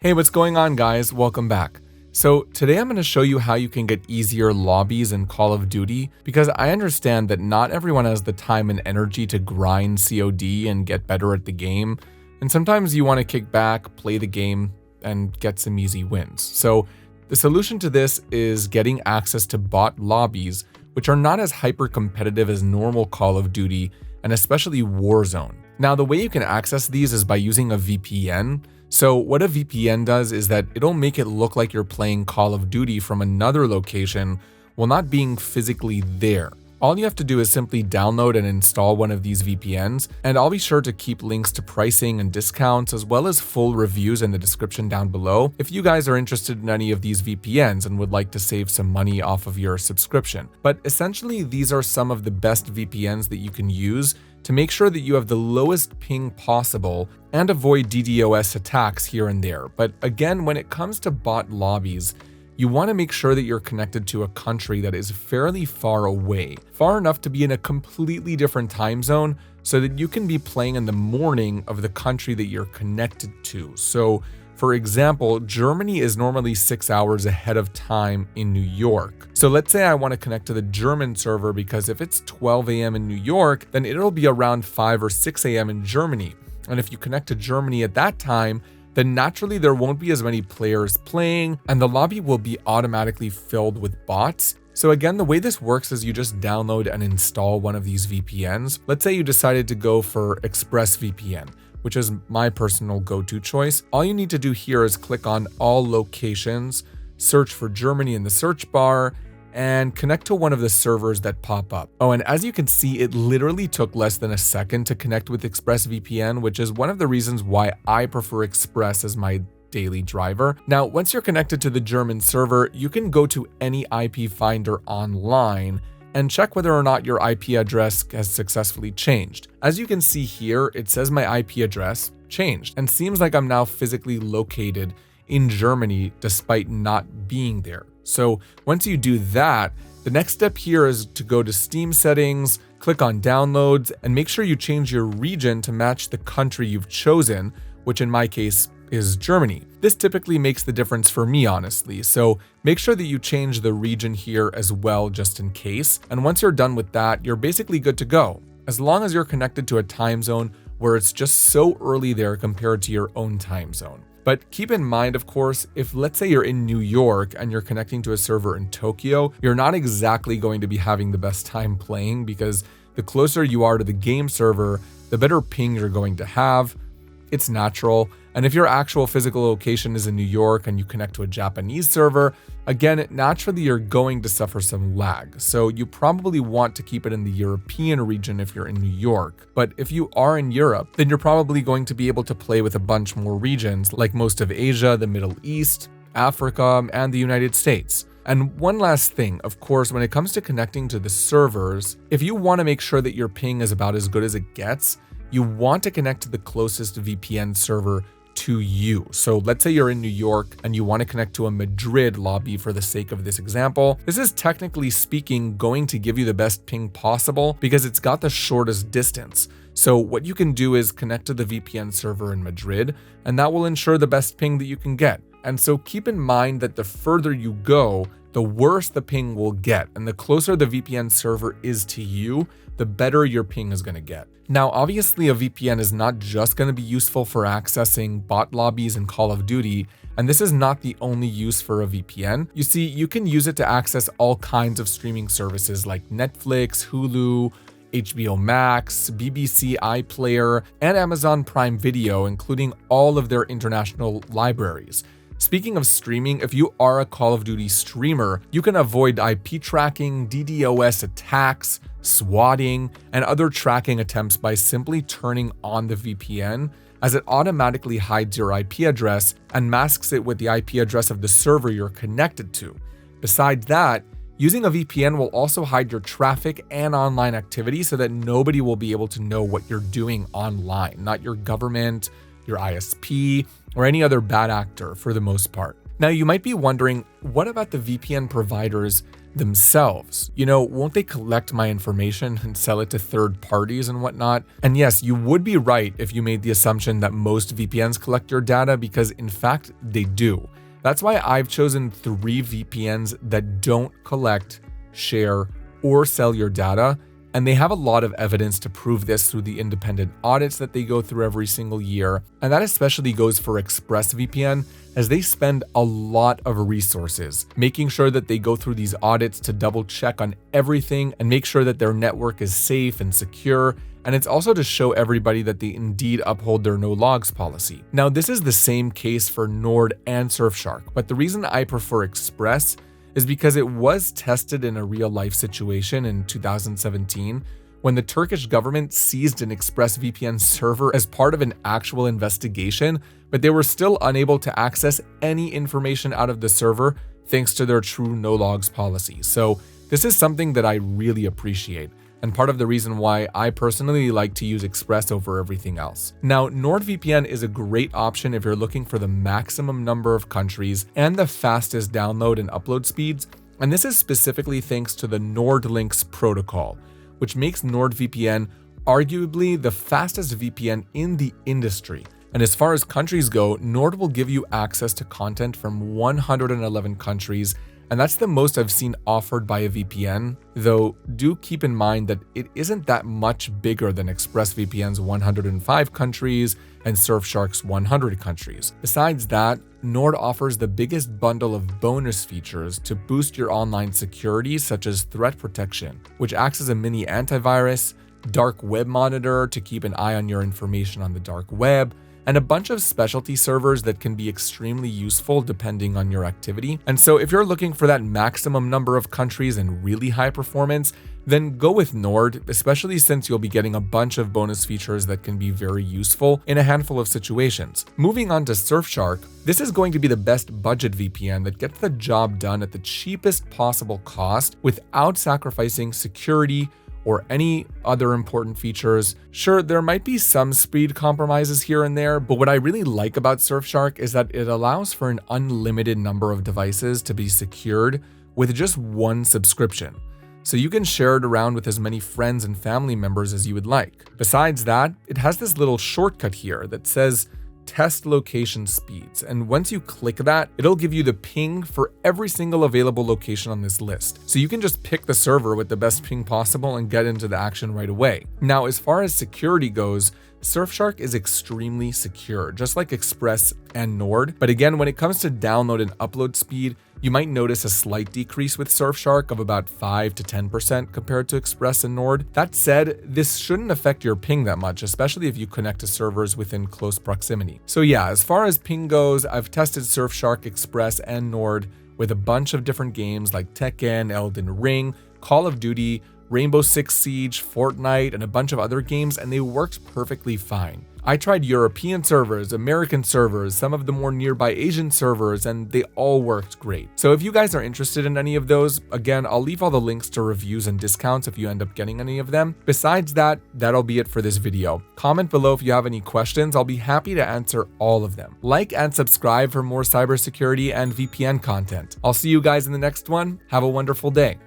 Hey, what's going on, guys? Welcome back. So today I'm going to show you how you can get easier lobbies in Call of Duty, because I understand that not everyone has the time and energy to grind COD and get better at the game, and sometimes you want to kick back, play the game, and get some easy wins. So the solution to this is getting access to bot lobbies, which are not as hyper competitive as normal Call of Duty, and especially Warzone. Now, the way you can access these is by using a VPN. So what a VPN does is that it'll make it look like you're playing Call of Duty from another location while not being physically there. All you have to do is simply download and install one of these VPNs, and I'll be sure to keep links to pricing and discounts as well as full reviews in the description down below if you guys are interested in any of these VPNs and would like to save some money off of your subscription. But essentially, these are some of the best VPNs that you can use to make sure that you have the lowest ping possible and avoid DDoS attacks here and there. But again, when it comes to bot lobbies, you want to make sure that you're connected to a country that is fairly far away, far enough to be in a completely different time zone so that you can be playing in the morning of the country that you're connected to. So, for example, Germany is normally 6 hours ahead of time in New York. So let's say I want to connect to the German server, because if it's 12 a.m. in New York, then it'll be around 5 or 6 a.m. in Germany. And if you connect to Germany at that time, then naturally there won't be as many players playing, and the lobby will be automatically filled with bots. So again, the way this works is you just download and install one of these VPNs. Let's say you decided to go for ExpressVPN, which is my personal go-to choice. All you need to do here is click on all locations, search for Germany in the search bar, and connect to one of the servers that pop up. Oh, and as you can see, it literally took less than a second to connect with ExpressVPN, which is one of the reasons why I prefer Express as my daily driver. Now, once you're connected to the German server, you can go to any IP finder online and check whether or not your IP address has successfully changed. As you can see here, it says my IP address changed and seems like I'm now physically located in Germany despite not being there. So once you do that, the next step here is to go to Steam settings, click on downloads, and make sure you change your region to match the country you've chosen, which in my case is Germany. This typically makes the difference for me, honestly, so make sure that you change the region here as well, just in case. And once you're done with that, you're basically good to go, as long as you're connected to a time zone where it's just so early there compared to your own time zone. But keep in mind, of course, if let's say you're in New York and you're connecting to a server in Tokyo, you're not exactly going to be having the best time playing, because the closer you are to the game server, the better ping you're going to have. It's natural. And if your actual physical location is in New York and you connect to a Japanese server, again, naturally you're going to suffer some lag. So you probably want to keep it in the European region if you're in New York. But if you are in Europe, then you're probably going to be able to play with a bunch more regions, like most of Asia, the Middle East, Africa, and the United States. And one last thing, of course, when it comes to connecting to the servers, if you want to make sure that your ping is about as good as it gets, you want to connect to the closest VPN server to you. So let's say you're in New York and you want to connect to a Madrid lobby for the sake of this example. This is technically speaking going to give you the best ping possible because it's got the shortest distance. So what you can do is connect to the VPN server in Madrid, and that will ensure the best ping that you can get. And so keep in mind that the further you go, the worse the ping will get, and the closer the VPN server is to you, the better your ping is going to get. Now, obviously, a VPN is not just going to be useful for accessing bot lobbies in Call of Duty, and this is not the only use for a VPN. You see, you can use it to access all kinds of streaming services like Netflix, Hulu, HBO Max, BBC iPlayer, and Amazon Prime Video, including all of their international libraries. Speaking of streaming, if you are a Call of Duty streamer, you can avoid IP tracking, DDoS attacks, swatting, and other tracking attempts by simply turning on the VPN, as it automatically hides your IP address and masks it with the IP address of the server you're connected to. Besides that, using a VPN will also hide your traffic and online activity so that nobody will be able to know what you're doing online, not your government, your ISP, or any other bad actor for the most part. Now, you might be wondering, what about the VPN providers themselves? Won't they collect my information and sell it to third parties and whatnot? And yes, you would be right if you made the assumption that most VPNs collect your data, because in fact, they do. That's why I've chosen 3 VPNs that don't collect, share, or sell your data. And they have a lot of evidence to prove this through the independent audits that they go through every single year. And that especially goes for ExpressVPN, as they spend a lot of resources making sure that they go through these audits to double check on everything and make sure that their network is safe and secure. And it's also to show everybody that they indeed uphold their no logs policy. Now, this is the same case for Nord and Surfshark, but the reason I prefer Express is because it was tested in a real-life situation in 2017 when the Turkish government seized an ExpressVPN server as part of an actual investigation, but they were still unable to access any information out of the server thanks to their true no-logs policy. So this is something that I really appreciate, and part of the reason why I personally like to use Express over everything else. Now, NordVPN is a great option if you're looking for the maximum number of countries and the fastest download and upload speeds, and this is specifically thanks to the NordLynx protocol, which makes NordVPN arguably the fastest VPN in the industry. And as far as countries go, Nord will give you access to content from 111 countries, and that's the most I've seen offered by a VPN, though do keep in mind that it isn't that much bigger than ExpressVPN's 105 countries and Surfshark's 100 countries. Besides that, Nord offers the biggest bundle of bonus features to boost your online security, such as threat protection, which acts as a mini antivirus, dark web monitor to keep an eye on your information on the dark web, and a bunch of specialty servers that can be extremely useful depending on your activity. And so if you're looking for that maximum number of countries and really high performance, then go with Nord, especially since you'll be getting a bunch of bonus features that can be very useful in a handful of situations. Moving on to Surfshark, this is going to be the best budget VPN that gets the job done at the cheapest possible cost without sacrificing security or any other important features. Sure, there might be some speed compromises here and there, but what I really like about Surfshark is that it allows for an unlimited number of devices to be secured with just one subscription. So you can share it around with as many friends and family members as you would like. Besides that, it has this little shortcut here that says test location speeds, and once you click that, it'll give you the ping for every single available location on this list. So you can just pick the server with the best ping possible and get into the action right away. Now, as far as security goes, Surfshark is extremely secure, just like Express and Nord. But again, when it comes to download and upload speed, you might notice a slight decrease with Surfshark of about 5 to 10% compared to Express and Nord. That said, this shouldn't affect your ping that much, especially if you connect to servers within close proximity. So yeah, as far as ping goes, I've tested Surfshark, Express, and Nord with a bunch of different games like Tekken, Elden Ring, Call of Duty, Rainbow Six Siege, Fortnite, and a bunch of other games, and they worked perfectly fine. I tried European servers, American servers, some of the more nearby Asian servers, and they all worked great. So if you guys are interested in any of those, again, I'll leave all the links to reviews and discounts if you end up getting any of them. Besides that, that'll be it for this video. Comment below if you have any questions. I'll be happy to answer all of them. Like and subscribe for more cybersecurity and VPN content. I'll see you guys in the next one. Have a wonderful day.